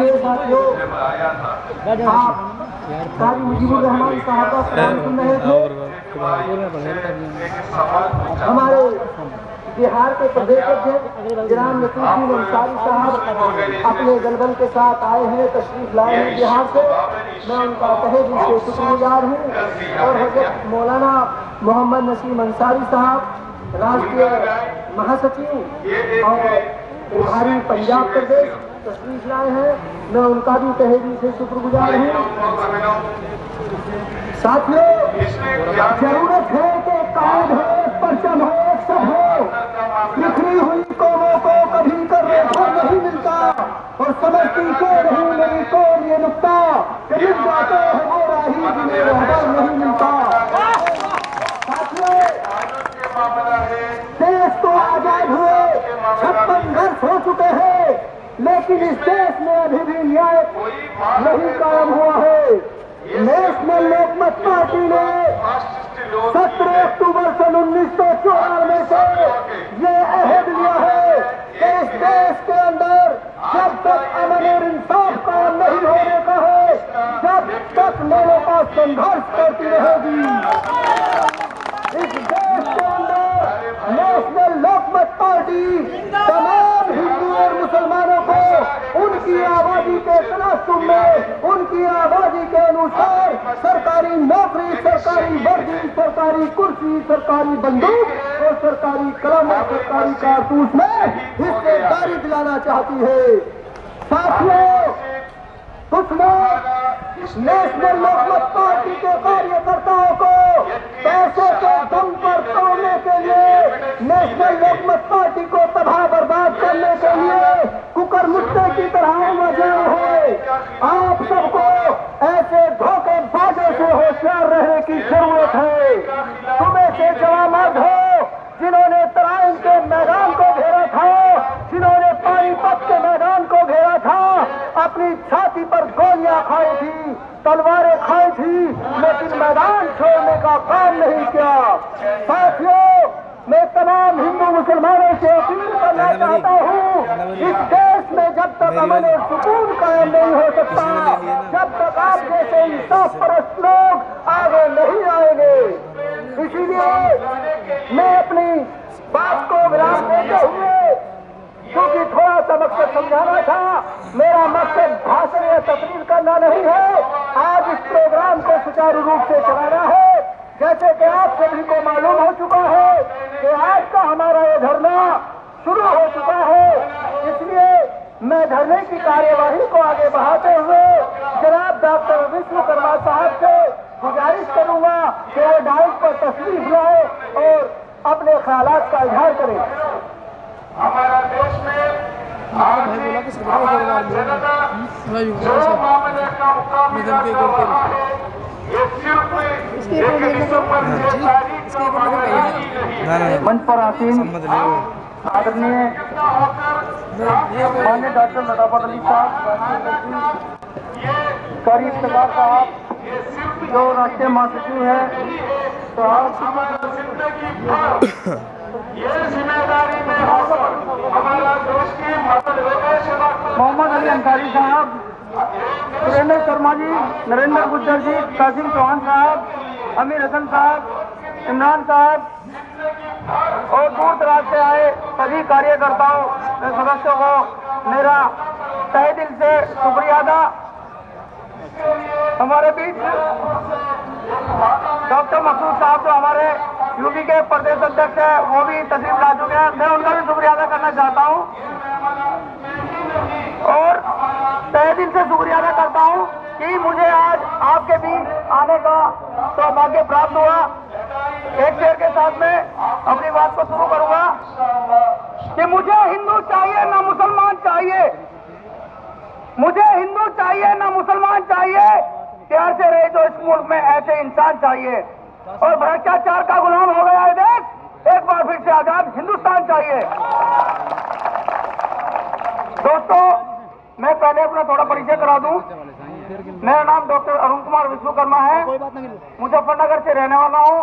है साथियों, आप काजी मुजीबुर रहमान साहब का कलाम सुन रहे थे। हमारे बिहार के प्रदेश अध्यक्ष जनाब नसीरुद्दीन अंसारी साहब अपने गलबन के साथ आए हैं, तशरीफ लाए हैं बिहार से। मैं उनका तहे दिल से शुक्रगुजार हूँ। और हजरत मौलाना मोहम्मद नसीम अंसारी साहब राष्ट्रीय महासचिव और प्रभारी पंजाब प्रदेश तशरीफ लाए हैं, मैं उनका भी तहे दिल से शुक्रगुजार हूँ। साथियों, जरूरत है कि कायद हो, परचम हो, एक सब हो। बिखरी हुई कौमों को कभी कर नहीं मिलता और समझती क्यों नहीं मेरी कौम ये नुक्ता कि मिल जाते हैं वो राही जिन्हें रहबर नहीं मिलता। साथियों, देश को आजाद हुए 56 वर्ष हो चुके हैं, लेकिन इस देश में अभी भी न्याय नहीं कायम हुआ है। नेशनल लोकमत पार्टी ने 17 अक्टूबर सन 1994 से ये अहद लिया है कि इस देश के अंदर जब तक अमन और इंसाफ कायम नहीं होने का है, जब तक लोगों का संघर्ष करती रहेगी। इस देश के अंदर नेशनल लोकमत पार्टी तमाम हिंदू और मुसलमानों को उनकी आबादी के तनासुब में, उनकी आबादी के अनुसार सरकारी नौकरी, सरकारी वर्दी, सरकारी कुर्सी, सरकारी बंदूक और सरकारी कलम और सरकारी कारतूस में हिस्सेदारी दिलाना चाहती है। साथियों, कुछ लोग नेशनल लोकमत पार्टी के कार्यकर्ताओं को पैसे के दम पर तोड़ने के लिए, नेशनल लोकमत पार्टी को तबाह बर्बाद करने के लिए कुकर मुट्टे की तरह मजे हुए। आप सबको ऐसे धोखेबाजों से होशियार रहने की जरूरत है। तुम्हें से जवान मर्द हो जिन्होंने तराइन के मैदान को घेरा था, जिन्होंने पानीपत के मैदान को घेरा था, अपनी छाती पर गोलियां खाई थी, तलवारें खाई थी, लेकिन मैदान छोड़ने का काम नहीं किया। साथियों, मैं तमाम हिंदू मुसलमानों से अपील करना चाहता हूँ, इस देश में जब तक अमन और सुकून कायम नहीं हो सकता, जब तक आप जैसे इंसाफ परस्त लोग आगे नहीं आएंगे। इसीलिए मैं अपनी बात को विराम देते हुए, क्योंकि थोड़ा सा मकसद समझाना था, मेरा मकसद भाषण या तकरीर करना नहीं है। आज इस प्रोग्राम को सुचारू रूप से चलाना है। जैसे कि आप सभी को मालूम हो चुका है कि आज का हमारा ये धरना शुरू हो चुका है, इसलिए मैं धरने की कार्यवाही को आगे बढ़ाते हुए जनाब डॉक्टर विश्वकर्मा साहब से गुजारिश करूंगा कि वो डाइस पर तशरीफ लाए और अपने ख्यालात का इजहार करें। हमारा देश में हमारा जनता जो मामले का मुकाबला कर रहा है, ये सिर्फ एक दिसंबर की तारीख का मामला नहीं है। मंच पर आसीन आदरणीय माननीय डॉक्टर नदाफत अली साहब, कारी इफ्तिखार साहब जो राष्ट्रीय महासचिव है, तो आप हमारा जिंदगी भर ये जिम्मेदारी में हमारा देश की मदद मोहम्मद अली अंसारी साहब, सुरेंद्र शर्मा जी, नरेंद्र गुज्जर जी, कासिम चौहान साहब, अमीर हसन साहब, इमरान साहब और दूर दराज से आए सभी कार्यकर्ताओं सदस्यों को मेरा तहे दिल से शुक्रिया अदा। हमारे बीच डॉक्टर मकसूद साहब जो हमारे यूपी के प्रदेश अध्यक्ष है, वो भी तशरीफ ला चुके हैं, मैं उनका भी शुक्रिया अदा करना चाहता हूं और तहे दिल से शुक्रिया अदा करता हूं कि मुझे आज आपके बीच आने का सौभाग्य प्राप्त हुआ। एक शेर के साथ में अपनी बात को शुरू करूंगा कि मुझे हिंदू चाहिए ना मुसलमान चाहिए, मुझे हिंदू चाहिए ना मुसलमान चाहिए, प्यार से रहे जो इस मुल्क में ऐसे इंसान चाहिए, और भ्रष्टाचार का गुलाम हो गया है देश, एक बार फिर से आजाद हिंदुस्तान चाहिए। दोस्तों, मैं पहले अपना थोड़ा परिचय करा दूं। मेरा नाम डॉक्टर अरुण कुमार विश्वकर्मा है, मुजफ्फरनगर से रहने वाला हूं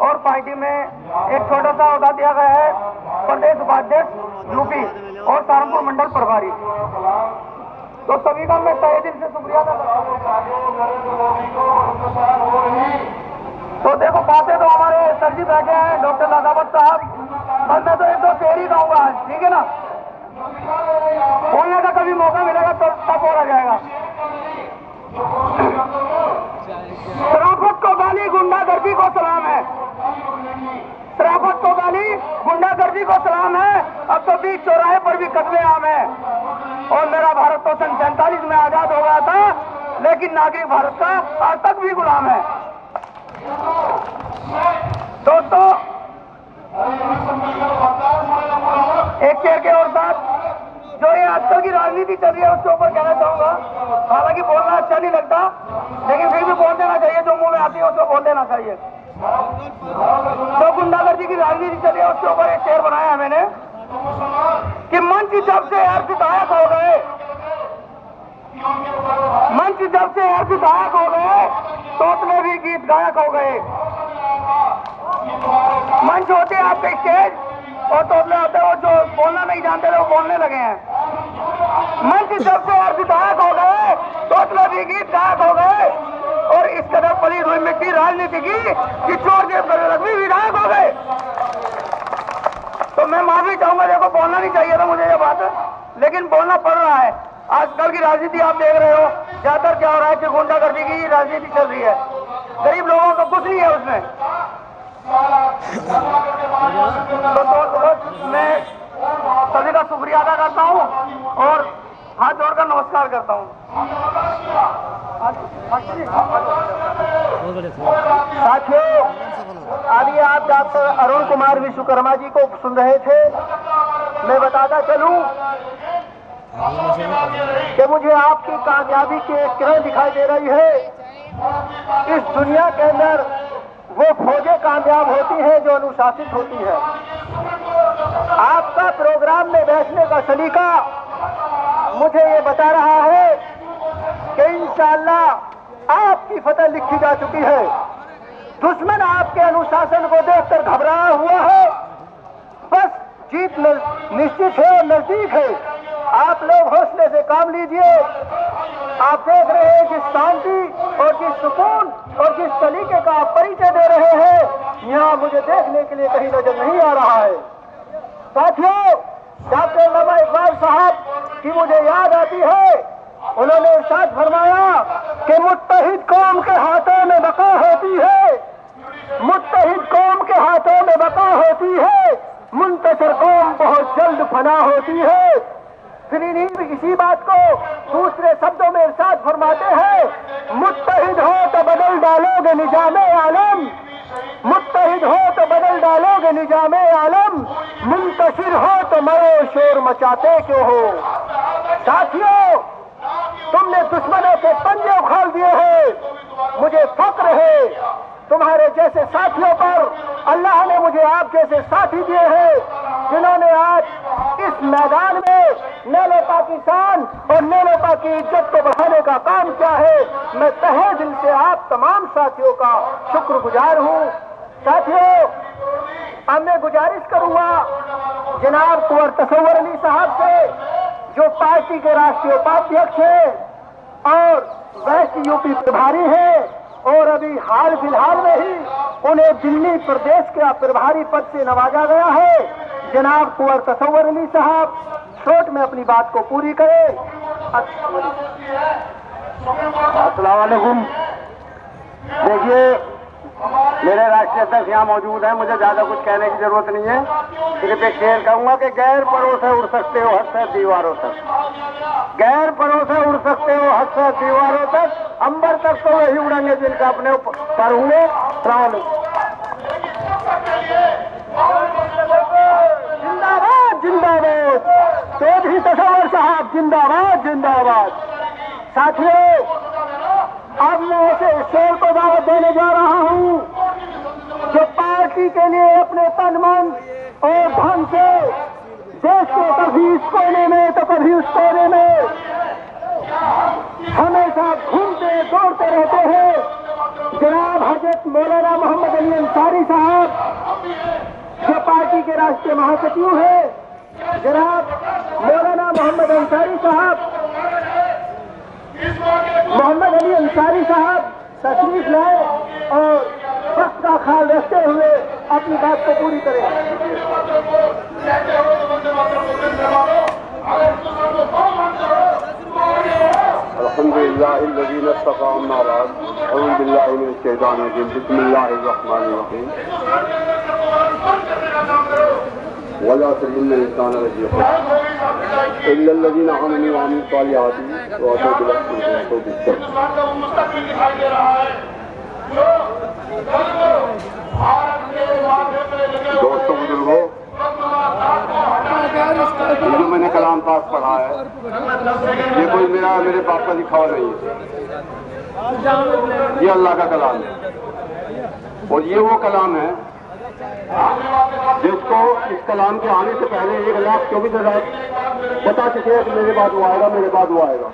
और पार्टी में एक छोटा सा अहदा दिया गया है, प्रदेश उपाध्यक्ष यूपी और सहारनपुर मंडल प्रभारी। तो सभी का मैं तहे दिल से शुक्रिया अदा करता हूं। तो देखो बातें तो हमारे सर जी बैठे हैं, डॉक्टर लादावत साहब, बस मैं तो एक दो शेर ही कहूंगा, ठीक है ना। बोलने का कभी मौका मिलेगा तो तब बोला जाएगा। शराफत को गाली गुंडागर्दी को सलाम है, शराफत को गाली गुंडागर्दी को सलाम है। अब तो बीच चौराहे पर भी कत्ले आम है। और मेरा भारत तो सन 47 में आजाद हो गया था, लेकिन नागरिक भारत का आज तक भी गुलाम है। दोस्तों एक शेर के और साथ जो ये आजकल की राजनीति चल रही है उसके ऊपर कहना चाहूंगा। हालांकि बोलना अच्छा नहीं लगता, लेकिन फिर भी बोल देना चाहिए, जो मुंह में आती है उसको बोल देना चाहिए। जो गुंडागर्दी की राजनीति चली है उसके ऊपर एक शेर बनाया है मैंने कि मंच जब से अर्धदायक हो गए, मंच जब से अर्धदायक हो गए, तोतले भी गीत गायक हो गए। मंच होते हैं आपके स्टेज और तोतले होते हैं वो जो बोलना नहीं जानते थे वो बोलने लगे हैं। मंच जब से अर्धदायक हो गए, तोतले भी गीत गायक हो गए, और इस कदर पलीद हुई मिट्टी राजनीति की कि चोर जेब कर भी विधायक हो गए। तो मैं माफी चाहूंगा, देखो बोलना नहीं चाहिए था मुझे ये बात, लेकिन बोलना पड़ रहा है। आजकल की राजनीति आप देख रहे हो, ज्यादातर क्या हो रहा है कि गुंडागर्दी की राजनीति चल रही है, गरीब लोगों का कुछ नहीं है उसमें। तो मैं सभी का शुक्रिया अदा करता हूँ और हाथ जोड़कर नमस्कार करता हूँ। साथियों, अभी आप डॉक्टर अरुण कुमार विश्वकर्मा जी को सुन रहे थे। मैं बताता चलूं कि मुझे आपकी कामयाबी की एक किरण दिखाई दे रही है। इस दुनिया के अंदर वो फौजें कामयाब होती हैं जो अनुशासित होती है। आपका प्रोग्राम में बैठने का सलीका मुझे ये बता रहा है कि इंशाअल्लाह आपकी फतह लिखी जा चुकी है। दुश्मन आपके अनुशासन को देखकर घबराया हुआ है, बस जीत निश्चित है और नजदीक है। आप लोग हौसले से काम लीजिए। आप देख रहे हैं जिस शांति और जिस सुकून और जिस तरीके का आप परिचय दे रहे हैं, यहाँ मुझे देखने के लिए कहीं नजर नहीं आ रहा है। साथियों, डॉक्टर अल्लामा इकबाल साहब की मुझे याद आती है। उन्होंने इरशाद फरमाया कि मुत्तहिद कौम के हाथों में बका होती है, मुत्तहिद कौम के हाथों में बका होती है, मुंतशिर कौम बहुत जल्द फना होती है। फिर इसी बात को दूसरे शब्दों में इरशाद फरमाते हैं, मुत्तहिद हो तो बदल डालोगे निजामे आलम, मुत्तहिद हो तो बदल डालोगे निजामे आलम, मुंतशिर हो तो मरो शोर मचाते क्यों हो। साथियों, तुमने दुश्मनों के पंजे उखाड़ दिए हैं। मुझे फक्र है तुम्हारे जैसे साथियों पर। अल्लाह ने मुझे आप जैसे साथी दिए हैं जिन्होंने आज इस मैदान में नेलोपा की शान और नेलोपा की इज्जत को बढ़ाने का काम किया है। मैं तहे दिल से आप तमाम साथियों का शुक्रगुजार हूँ। साथियों, अब मैं गुजारिश करूंगा जनाब कुंवर तसव्वुर अली साहब से, जो पार्टी के राष्ट्रीय उपाध्यक्ष हैं और वेस्ट यूपी प्रभारी हैं, और अभी हाल फिलहाल में ही उन्हें दिल्ली प्रदेश के प्रभारी पद से नवाजा गया है। जनाब कुंवर तसव्वुर अली साहब शॉर्ट में अपनी बात को पूरी करें। अस्सलाम वालेकुम। देखिए, मेरे राष्ट्रीय अध्यक्ष यहाँ मौजूद हैं, मुझे ज्यादा कुछ कहने की जरूरत नहीं है। सिर्फ एक शेर कहूंगा कि गैर परोसे उड़ सकते हो हद से दीवारों तक, गैर परोसे उड़ सकते हो हद से दीवारों तक, अंबर तक तो वही उड़ेंगे जिनका अपने पर होंगे प्राण। जिंदाबाद जिंदाबाद, चौधरी तसव्वुर साहब जिंदाबाद जिंदाबाद। साथियों, अब मैं ऐसे शेर को दावत देने जा रहा हूँ जो पार्टी के लिए अपने तन मन और धन से देश के कभी इस कोने में तो कभी उस कोने में हमेशा घूमते दौड़ते रहते हैं। जनाब हजरत मौलाना मोहम्मद अली अंसारी साहब जो पार्टी के राष्ट्रीय महासचिव हैं, जनाब मौलाना मोहम्मद अंसारी साहब मोहम्मद अली अंसारी साहब तशरीफ लाए और वक्त का ख्याल रखते हुए अपनी बात को पूरी करें। अल्हम्दुलिल्लाहिल्लज़ी इस्तफ़ा अम्मा बाद अऊज़ु बिल्लाहि मिनश शैतानिर रजीम बिस्मिल्लाहिर रहमानिर रहीम वला तज़िन्नल इंसाना लफ़ी खुस्र इल्लल्लज़ीना आमनू व अमिलुस सालिहाति व अताउ बिल दोस्तों बुजुर्गों, जो मैंने कलाम पास पढ़ा है ये कोई मेरे बाप का लिखा हुआ नहीं है, ये अल्लाह का कलाम है। और ये वो कलाम है जिसको इस कलाम के आने से पहले 1,24,000 बता चुके हैं कि मेरे बाद वो आएगा, मेरे बाद वो आएगा।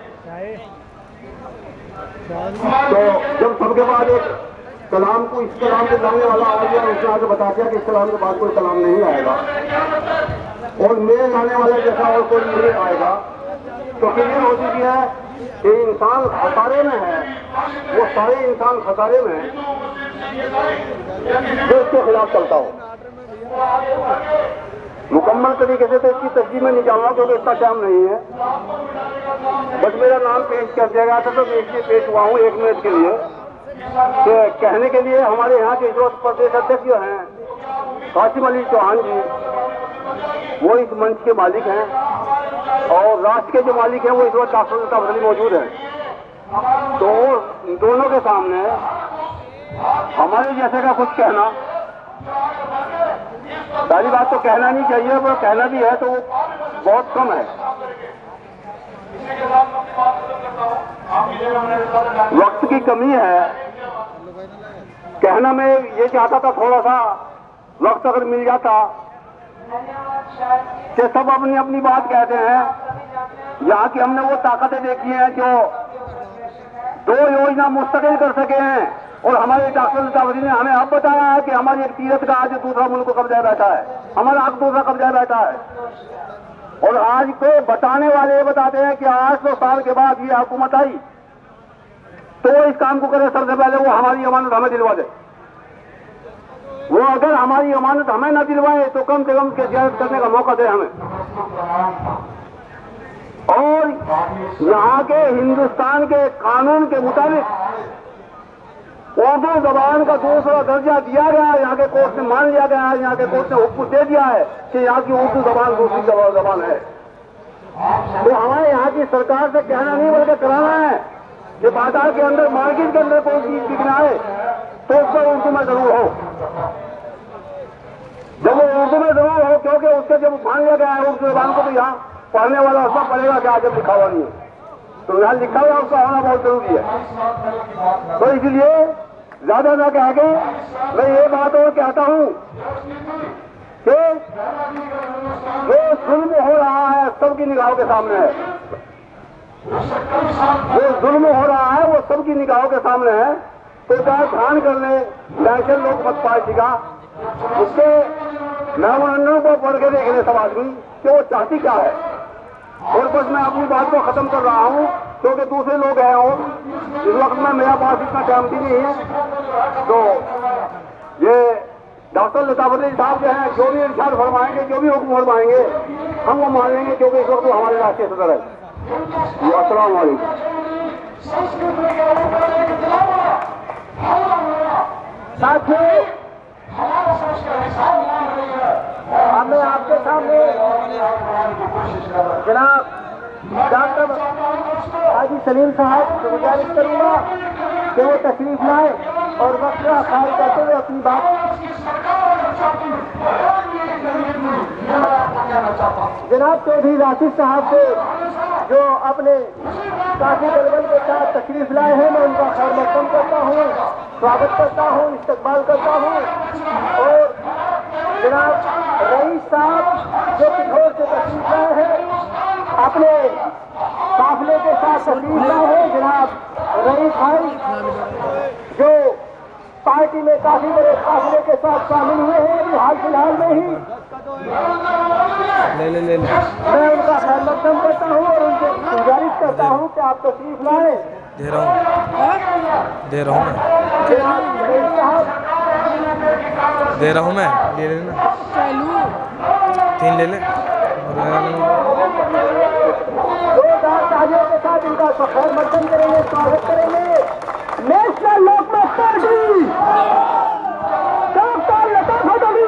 तो जब सबके बाद एक कलाम को, इस कलाम के लाने वाला आ गया, उसने आगे बता दिया कि इस कलाम के बाद कोई कलाम नहीं आएगा और मेरे लाने वाला जैसा और कोई नहीं आएगा, तो क्लियर हो चुकी है कि इंसान खसारे में है। वो सारे इंसान खसारे में है जो इसके खिलाफ चलता हो। मुकम्मल तरीके से तो इसकी तस्दीक में नहीं जाऊंगा क्योंकि इसका टाइम नहीं है। बस मेरा नाम पेश कर दिया गया था तो मैं इसलिए पेश हुआ हूँ 1 मिनट के लिए कि कहने के लिए हमारे यहाँ के इस वक्त प्रदेश अध्यक्ष जो हैं कासिम अली चौहान जी, वो इस मंच के मालिक हैं और राष्ट्र के जो मालिक हैं वो इस वक्त डॉक्टर साहब मौजूद हैं। तो दोनों के सामने हमारे जैसे का कुछ कहना, सारी बात तो कहना नहीं चाहिए, पर कहना भी है तो बहुत कम है। वक्त की कमी है। कहना मैं ये चाहता था थोड़ा सा वक्त अगर मिल जाता कि सब अपनी अपनी बात कहते हैं। यहाँ की हमने वो ताकतें देखी हैं जो 2 योजना मुस्तकिल कर सके हैं और हमारे डॉक्टर साहब ने हमें अब बताया है कि हमारी एक तीरथ का आज दूसरा मुल्क को कब्जा बैठा है, हमारा हक दूसरा कब्जा बैठा है। और आज को बताने वाले ये बताते हैं कि 800 साल के बाद ये हुकूमत आई तो इस काम को करे, सबसे पहले वो हमारी अमानत हमें दिलवा दे। वो अगर हमारी अमानत हमें न दिलवाए तो कम से कम के जियारत करने का मौका दे हमें। और यहाँ के हिंदुस्तान के कानून के मुताबिक उर्दू जबान का दूसरा दर्जा दिया गया है। यहाँ के कोर्ट ने मान लिया गया है, यहाँ के कोर्ट ने हुक्म दे दिया है कि यहाँ की उर्दू जबान दूसरी जबान है। तो हमारे यहाँ की सरकार से कहना नहीं बल्कि कराना है कि बाजार के अंदर, मार्केट के अंदर कोई चीज बिकना है तो उस पर उर्दू में जरूर हो। जब वो उर्दू में जरूर हो, क्योंकि उसके जब मान लिया गया है उर्दू जबान को, तो यहाँ पढ़ने वाला उसका पढ़ेगा क्या जब लिखा हुआ नहीं है। तो यहाँ लिखा हुआ उसका होना बहुत जरूरी है। तो इसलिए ज्यादा न कह के मैं ये बात और कहता हूँ कि जो जुल्म हो रहा है सबकी निगाहों के सामने है। जो जुल्म हो रहा है वो सबकी निगाहों के सामने है। तो चाहे ध्यान कर ले नेशनल लोकमत पार्टी का, उसके मेमोरेंडम को पढ़ के देख ले सब आदमी कि वो चाहती क्या है। और बस मैं अपनी बात को खत्म कर रहा हूँ क्योंकि दूसरे लोग हैं और इस वक्त में मेरा पास इतना टाइम भी नहीं है। तो ये डॉक्टर लताफत अली साहब जो हैं, जो भी इरशाद फरमाएंगे, जो भी हुक्म फरमाएंगे, हम वो मान लेंगे क्योंकि इस वक्त वो हमारे राष्ट्रीय सदर है। अस्सलाम वालेकुम। साथियों, हमें आपके सामने जनाब डॉक्टर हाजी सलीम साहब से गुजारिश करूंगा कि वो तशरीफ लाए और वक्त का ख्याल करते हुए अपनी बात। जनाब चौधरी राशिद साहब से जो अपने काफी दलबल के साथ तशरीफ लाए हैं, मैं उनका खैर मकदम करता हूँ, स्वागत करता हूँ, इस्तकबाल करता हूँ। और जनाब रईस साहब जो पिथौर से तशरीफ लाए हैं, अपने काफिले के साथ तशरीफ लाए हैं। जनाब रईस भाई जो पार्टी में काफी बड़े काफिले के साथ शामिल हुए हैं अभी हाल फिलहाल में ही। ले मैं उनका खैर मकदम करता हूँ और उनसे गुजारिश करता हूँ कि आप तशरीफ लाएं। दे रहा हूँ मैं दे रहा हूँ मैं ले लेना 3 ले ले जोरदार तालियों के साथ इनका खैर मकदम करेंगे, स्वागत करेंगे। नेशनल लोकमत पार्टी डॉक्टर लताफत अली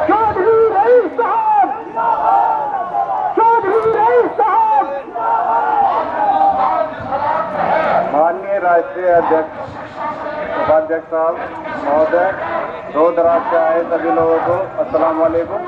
चौधरी रईस साहब, चौधरी रईस साहब। माननीय राष्ट्रीय अध्यक्ष उपाध्यक्ष साहब महोदय, दूर दराज से आए सभी लोगों को अस्सलाम वालेकुम।